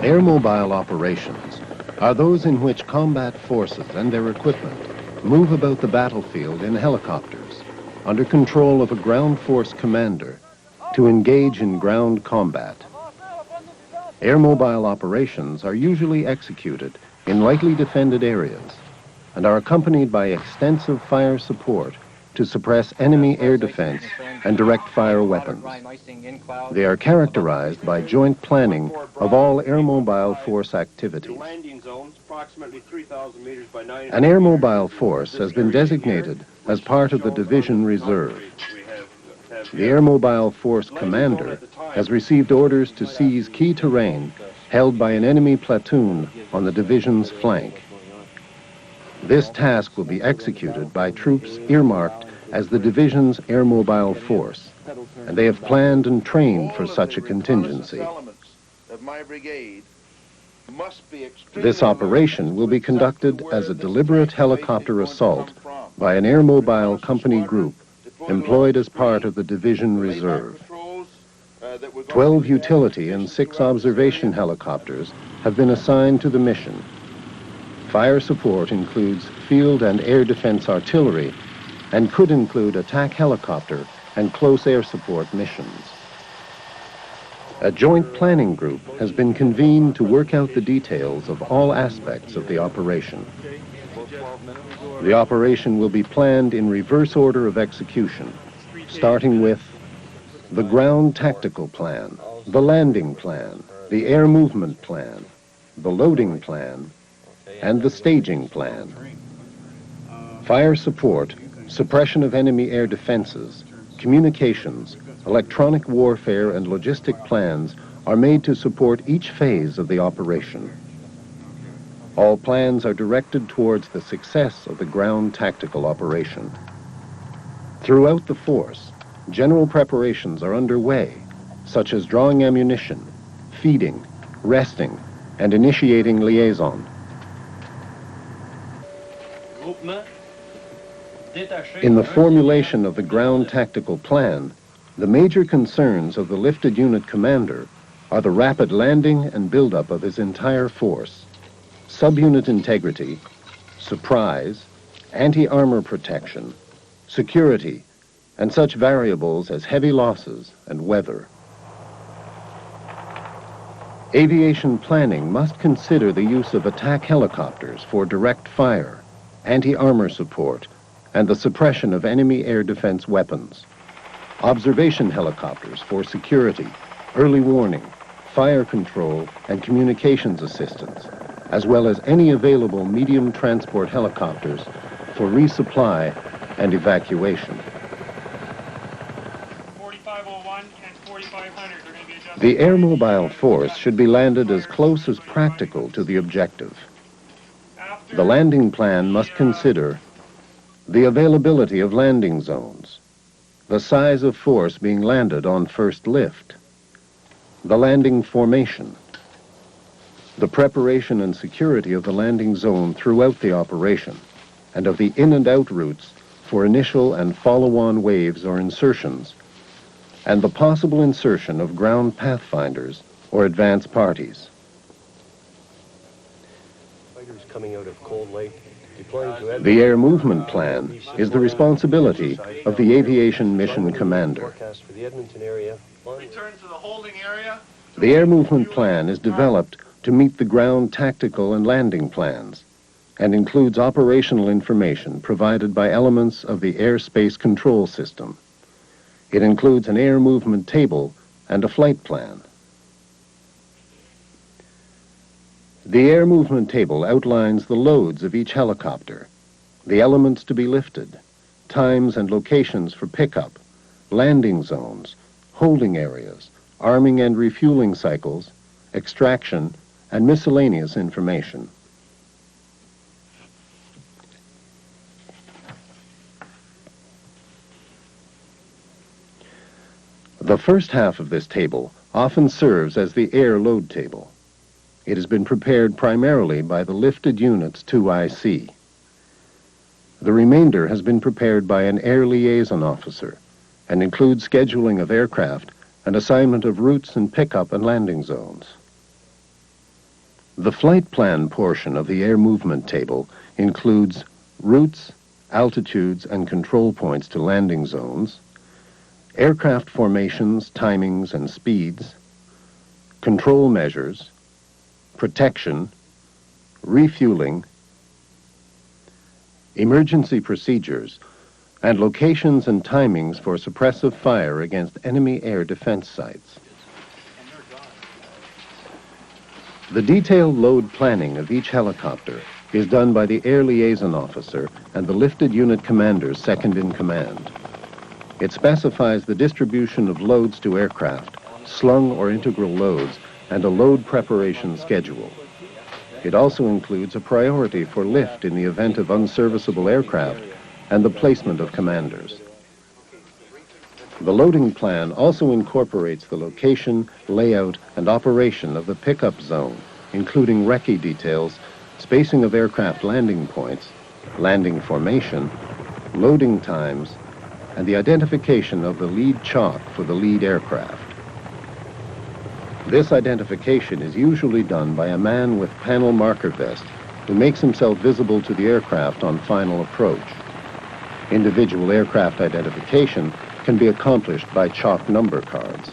Airmobile operations are those in which combat forces and their equipment move about the battlefield in helicopters under control of a ground force commander to engage in ground combat. Airmobile operations are usually executed in lightly defended areas and are accompanied by extensive fire support to suppress enemy air defense and direct fire weapons. They are characterized by joint planning of all Airmobile force activities. An Airmobile force has been designated as part of the Division Reserve. The Airmobile force commander has received orders to seize key terrain held by an enemy platoon on the division's flank. This task will be executed by troops earmarked as the division's Airmobile force, and they have planned and trained for such a contingency. This operation will be conducted as a deliberate helicopter assault by an Airmobile company group employed as part of the Division Reserve. 12 utility and 6 observation helicopters have been assigned to the mission. Fire support includes field and air defense artillery and could include attack helicopter and close air support missions. A joint planning group has been convened to work out the details of all aspects of the operation. The operation will be planned in reverse order of execution, starting with the ground tactical plan, the landing plan, the air movement plan, the loading plan, and the staging plan. Fire support, suppression of enemy air defenses, communications, electronic warfare, and logistic plans are made to support each phase of the operation. All plans are directed towards the success of the ground tactical operation. Throughout the force, general preparations are underway, such as drawing ammunition, feeding, resting, and initiating liaison. In the formulation of the ground tactical plan, the major concerns of the lifted unit commander are the rapid landing and buildup of his entire force, subunit integrity, surprise, anti-armor protection, security, and such variables as heavy losses and weather. Aviation planning must consider the use of attack helicopters for direct fire, anti-armor support, and the suppression of enemy air defense weapons. Observation helicopters for security, early warning, fire control, and communications assistance, as well as any available medium transport helicopters for resupply and evacuation. 4501 and 4500 are going to be adjusted. The Airmobile force should be landed as close as practical to the objective. The landing plan must consider the availability of landing zones, the size of force being landed on first lift, the landing formation, the preparation and security of the landing zone throughout the operation, and of the in and out routes for initial and follow-on waves or insertions, and the possible insertion of ground pathfinders or advance parties. Fighters coming out of Cold Lake. The air movement plan is the responsibility of the aviation mission commander. Return to the holding area. The air movement plan is developed to meet the ground tactical and landing plans and includes operational information provided by elements of the airspace control system. It includes an air movement table and a flight plan. The air movement table outlines the loads of each helicopter, the elements to be lifted, times and locations for pickup, landing zones, holding areas, arming and refueling cycles, extraction, and miscellaneous information. The first half of this table often serves as the air load table. It has been prepared primarily by the lifted unit's 2IC. The remainder has been prepared by an air liaison officer and includes scheduling of aircraft and assignment of routes and pickup and landing zones. The flight plan portion of the air movement table includes routes, altitudes, and control points to landing zones, aircraft formations, timings, and speeds, control measures, protection, refueling, emergency procedures, and locations and timings for suppressive fire against enemy air defense sites. The detailed load planning of each helicopter is done by the Air Liaison Officer and the lifted unit commander's second in command. It specifies the distribution of loads to aircraft, slung or integral loads, and a load preparation schedule. It also includes a priority for lift in the event of unserviceable aircraft and the placement of commanders. The loading plan also incorporates the location, layout, and operation of the pickup zone, including recce details, spacing of aircraft landing points, landing formation, loading times, and the identification of the lead chalk for the lead aircraft. This identification is usually done by a man with panel marker vest who makes himself visible to the aircraft on final approach. Individual aircraft identification can be accomplished by chalk number cards.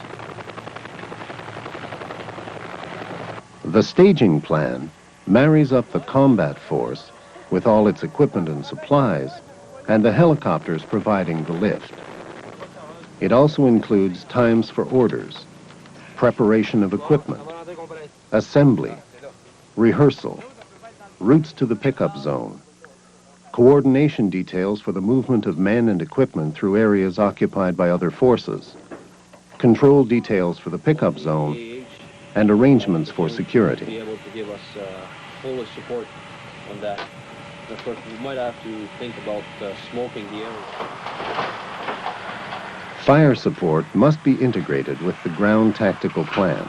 The staging plan marries up the combat force with all its equipment and supplies and the helicopters providing the lift. It also includes times for orders, preparation of equipment, assembly, rehearsal, routes to the pickup zone, coordination details for the movement of men and equipment through areas occupied by other forces, control details for the pickup zone, and arrangements for security. Be able to give us full support on that. Of course, we might have to think about smoking the area. Fire support must be integrated with the ground tactical plan,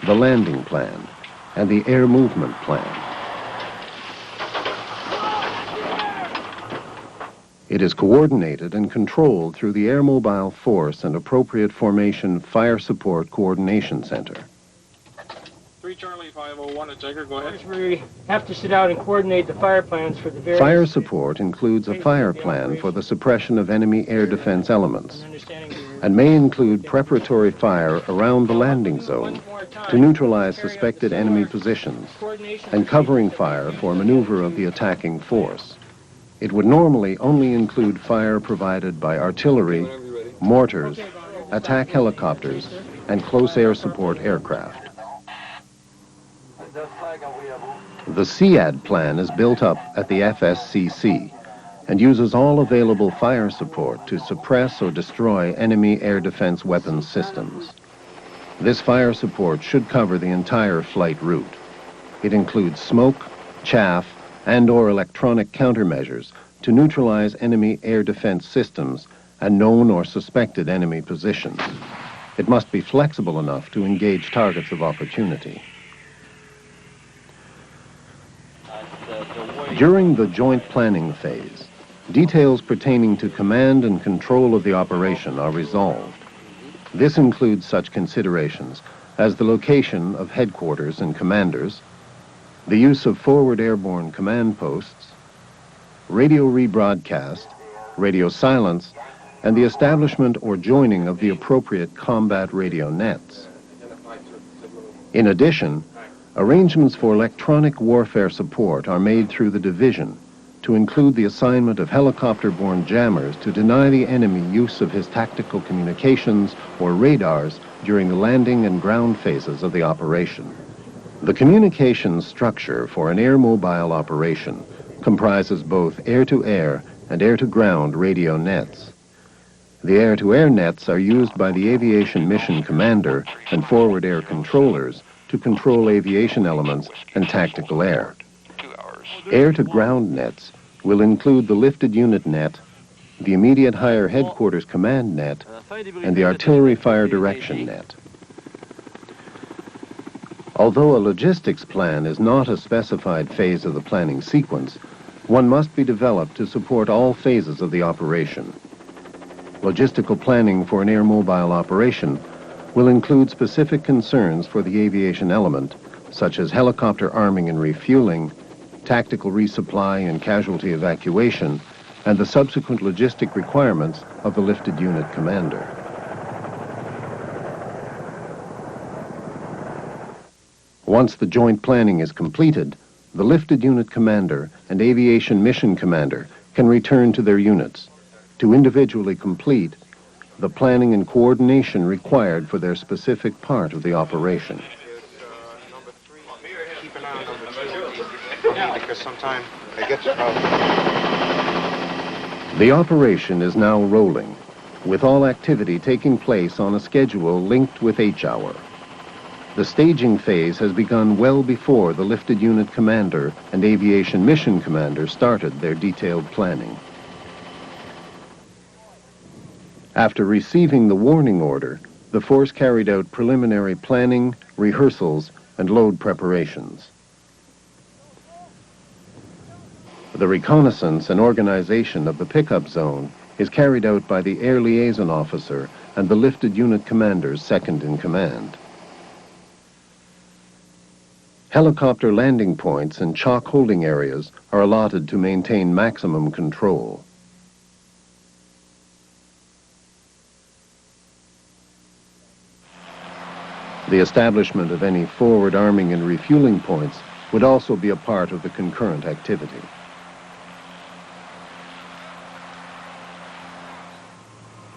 the landing plan, and the air movement plan. It is coordinated and controlled through the Airmobile Force and Appropriate Formation Fire Support Coordination Center. 3 Charlie 501 at Tiger, go ahead. We have to sit down and coordinate the fire plans for the various... Fire support includes a fire plan for the suppression of enemy air defense elements and may include preparatory fire around the landing zone to neutralize suspected enemy positions and covering fire for maneuver of the attacking force. It would normally only include fire provided by artillery, mortars, attack helicopters, and close air support aircraft. The CAD plan is built up at the FSCC and uses all available fire support to suppress or destroy enemy air defense weapons systems. This fire support should cover the entire flight route. It includes smoke, chaff, and/or electronic countermeasures to neutralize enemy air defense systems and known or suspected enemy positions. It must be flexible enough to engage targets of opportunity. During the joint planning phase, details pertaining to command and control of the operation are resolved. This includes such considerations as the location of headquarters and commanders, the use of forward airborne command posts, radio rebroadcast, radio silence, and the establishment or joining of the appropriate combat radio nets. In addition, arrangements for electronic warfare support are made through the division to include the assignment of helicopter-borne jammers to deny the enemy use of his tactical communications or radars during the landing and ground phases of the operation. The communications structure for an airmobile operation comprises both air-to-air and air-to-ground radio nets. The air-to-air nets are used by the aviation mission commander and forward air controllers to control aviation elements and tactical air. Air-to-ground nets will include the lifted unit net, the immediate higher headquarters command net, and the artillery fire direction net. Although a logistics plan is not a specified phase of the planning sequence, one must be developed to support all phases of the operation. Logistical planning for an airmobile operation will include specific concerns for the aviation element, such as helicopter arming and refueling, tactical resupply and casualty evacuation, and the subsequent logistic requirements of the lifted unit commander. Once the joint planning is completed, the lifted unit commander and aviation mission commander can return to their units to individually complete the planning and coordination required for their specific part of the operation. Keep an eye on number 2, because sometimes they get you out. The operation is now rolling, with all activity taking place on a schedule linked with H-hour. The staging phase has begun well before the lifted unit commander and aviation mission commander started their detailed planning. After receiving the warning order, the force carried out preliminary planning, rehearsals, and load preparations. The reconnaissance and organization of the pickup zone is carried out by the air liaison officer and the lifted unit commander's second in command. Helicopter landing points and chalk holding areas are allotted to maintain maximum control. The establishment of any forward arming and refueling points would also be a part of the concurrent activity.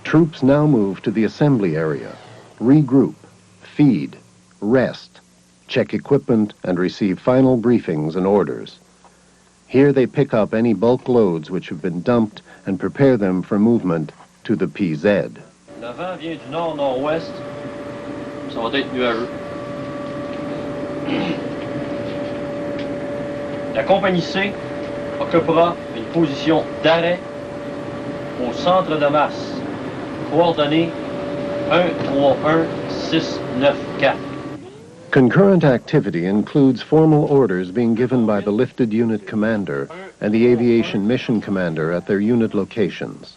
Troops now move to the assembly area, regroup, feed, rest, check equipment, and receive final briefings and orders. Here they pick up any bulk loads which have been dumped and prepare them for movement to the PZ. Le vent vient du nord-nord-ouest. Ça va être nuageux. La compagnie C occupera une position d'arrêt au centre de masse. Coordonnées 131694. Concurrent activity includes formal orders being given by the lifted unit commander and the aviation mission commander at their unit locations.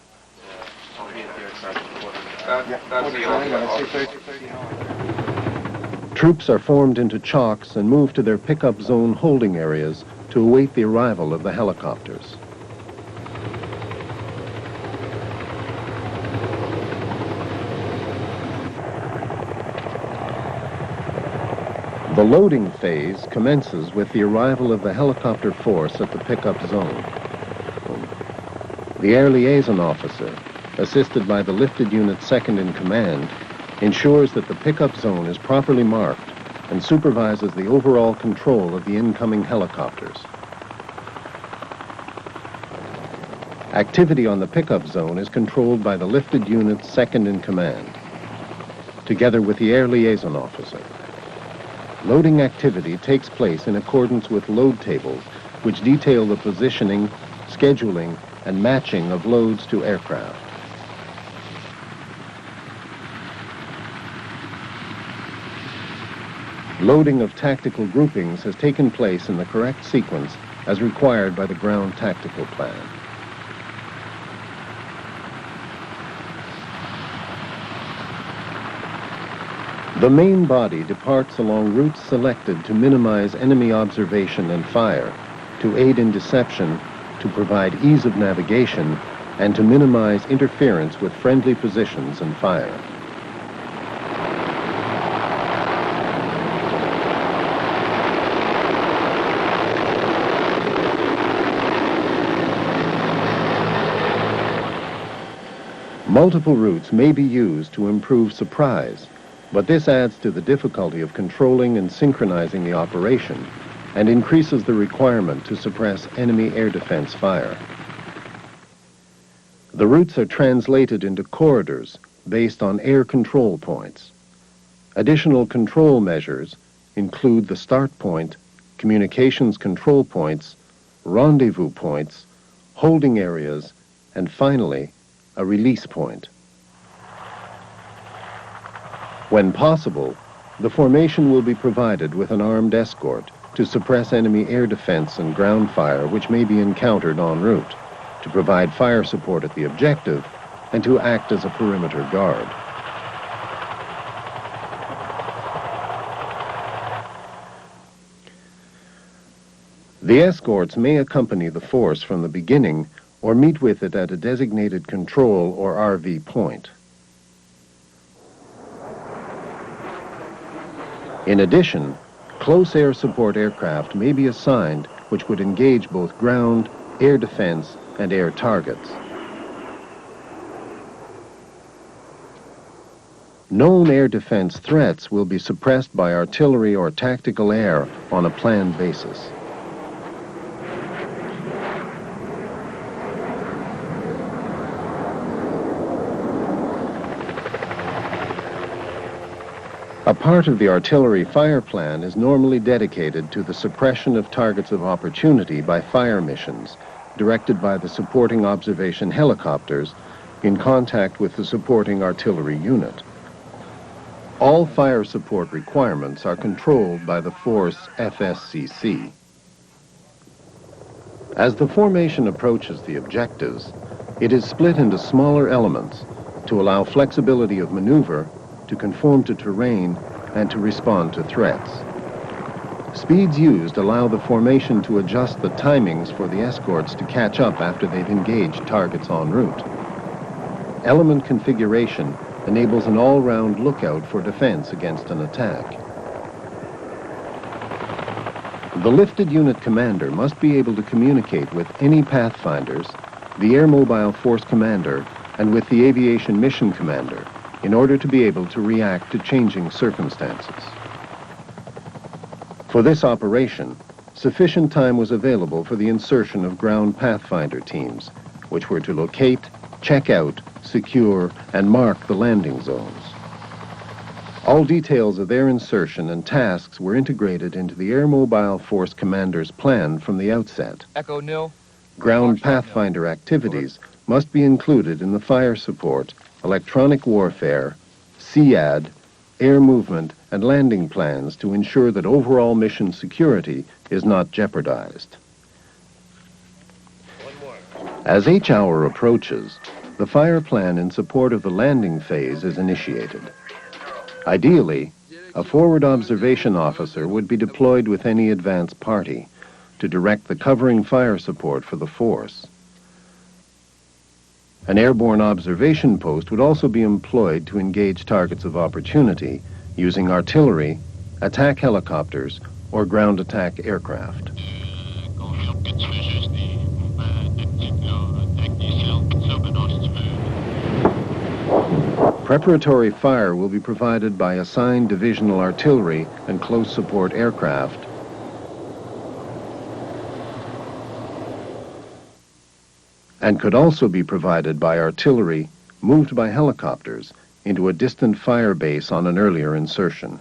Troops are formed into chalks and moved to their pickup zone holding areas to await the arrival of the helicopters. The loading phase commences with the arrival of the helicopter force at the pickup zone. The air liaison officer, assisted by the lifted unit's second in command, ensures that the pickup zone is properly marked and supervises the overall control of the incoming helicopters. Activity on the pickup zone is controlled by the lifted unit's second in command, together with the air liaison officer. Loading activity takes place in accordance with load tables, which detail the positioning, scheduling, and matching of loads to aircraft. Loading of tactical groupings has taken place in the correct sequence as required by the ground tactical plan. The main body departs along routes selected to minimize enemy observation and fire, to aid in deception, to provide ease of navigation, and to minimize interference with friendly positions and fire. Multiple routes may be used to improve surprise, but this adds to the difficulty of controlling and synchronizing the operation and increases the requirement to suppress enemy air defense fire. The routes are translated into corridors based on air control points. Additional control measures include the start point, communications control points, rendezvous points, holding areas, and finally, a release point. When possible, the formation will be provided with an armed escort to suppress enemy air defense and ground fire which may be encountered en route, to provide fire support at the objective, and to act as a perimeter guard. The escorts may accompany the force from the beginning or meet with it at a designated control or RV point. In addition, close air support aircraft may be assigned which would engage both ground, air defense, and air targets. Known air defense threats will be suppressed by artillery or tactical air on a planned basis. A part of the artillery fire plan is normally dedicated to the suppression of targets of opportunity by fire missions, directed by the supporting observation helicopters in contact with the supporting artillery unit. All fire support requirements are controlled by the force FSCC. As the formation approaches the objectives, it is split into smaller elements to allow flexibility of maneuver, to conform to terrain, and to respond to threats. Speeds used allow the formation to adjust the timings for the escorts to catch up after they've engaged targets en route. Element configuration enables an all-round lookout for defense against an attack. The lifted unit commander must be able to communicate with any pathfinders, the Airmobile Force Commander, and with the Aviation Mission Commander, in order to be able to react to changing circumstances. For this operation, sufficient time was available for the insertion of ground pathfinder teams, which were to locate, check out, secure, and mark the landing zones. All details of their insertion and tasks were integrated into the Airmobile Force Commander's plan from the outset. Echo nil. Ground pathfinder activities must be included in the fire support, electronic warfare, SEAD, air movement, and landing plans to ensure that overall mission security is not jeopardized. As H hour approaches, the fire plan in support of the landing phase is initiated. Ideally, a forward observation officer would be deployed with any advance party to direct the covering fire support for the force. An airborne observation post would also be employed to engage targets of opportunity using artillery, attack helicopters, or ground attack aircraft. Preparatory fire will be provided by assigned divisional artillery and close support aircraft, and could also be provided by artillery moved by helicopters into a distant fire base on an earlier insertion.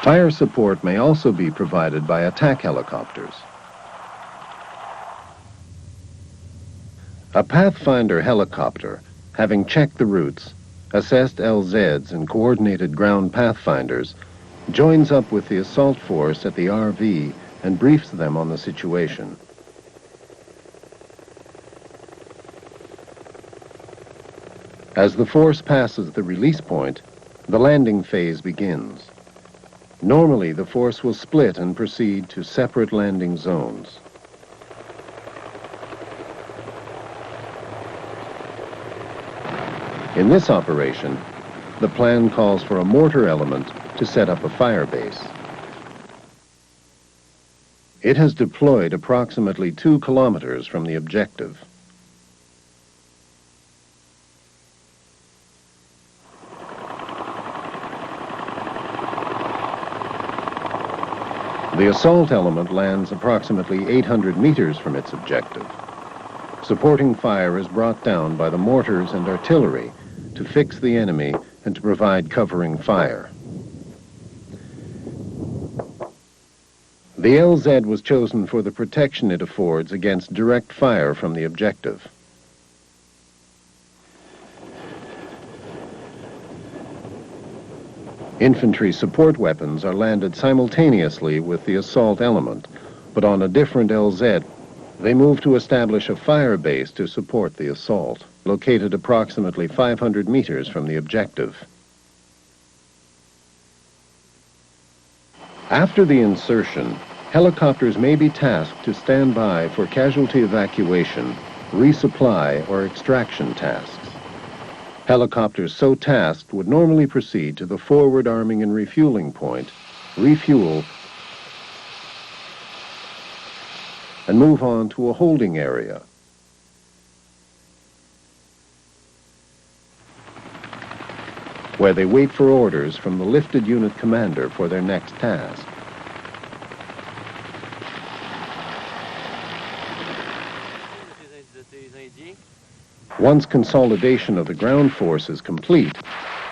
Fire support may also be provided by attack helicopters. A Pathfinder helicopter, having checked the routes, assessed LZs and coordinated ground pathfinders, joins up with the assault force at the RV and briefs them on the situation. As the force passes the release point, the landing phase begins. Normally, the force will split and proceed to separate landing zones. In this operation, the plan calls for a mortar element to set up a fire base. It has deployed approximately 2 kilometers from the objective. The assault element lands approximately 800 meters from its objective. Supporting fire is brought down by the mortars and artillery to fix the enemy and to provide covering fire. The LZ was chosen for the protection it affords against direct fire from the objective. Infantry support weapons are landed simultaneously with the assault element, but on a different LZ. They move to establish a fire base to support the assault, located approximately 500 meters from the objective. After the insertion, helicopters may be tasked to stand by for casualty evacuation, resupply, or extraction tasks. Helicopters so tasked would normally proceed to the forward arming and refueling point, refuel, and move on to a holding area. Where they wait for orders from the lifted unit commander for their next task. Once consolidation of the ground force is complete,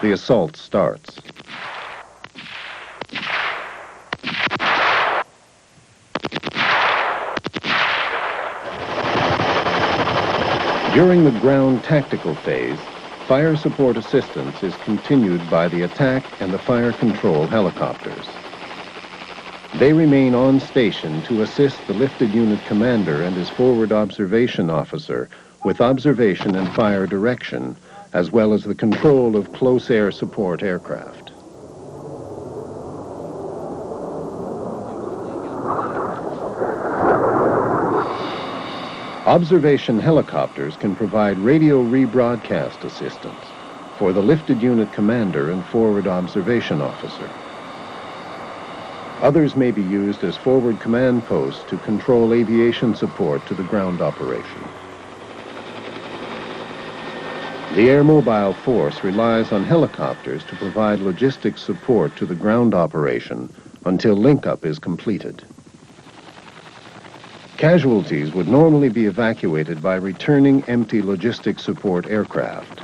the assault starts. During the ground tactical phase, fire support assistance is continued by the attack and the fire control helicopters. They remain on station to assist the lifted unit commander and his forward observation officer with observation and fire direction, as well as the control of close air support aircraft. Observation helicopters can provide radio rebroadcast assistance for the lifted unit commander and forward observation officer. Others may be used as forward command posts to control aviation support to the ground operation. The Airmobile force relies on helicopters to provide logistics support to the ground operation until link-up is completed. Casualties would normally be evacuated by returning empty logistics support aircraft.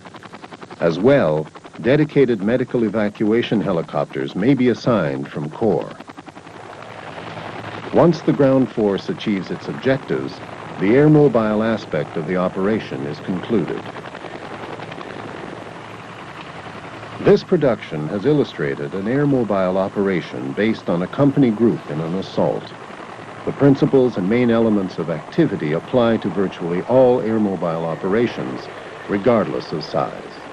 As well, dedicated medical evacuation helicopters may be assigned from Corps. Once the ground force achieves its objectives, the airmobile aspect of the operation is concluded. This production has illustrated an airmobile operation based on a company group in an assault. The principles and main elements of activity apply to virtually all airmobile operations, regardless of size.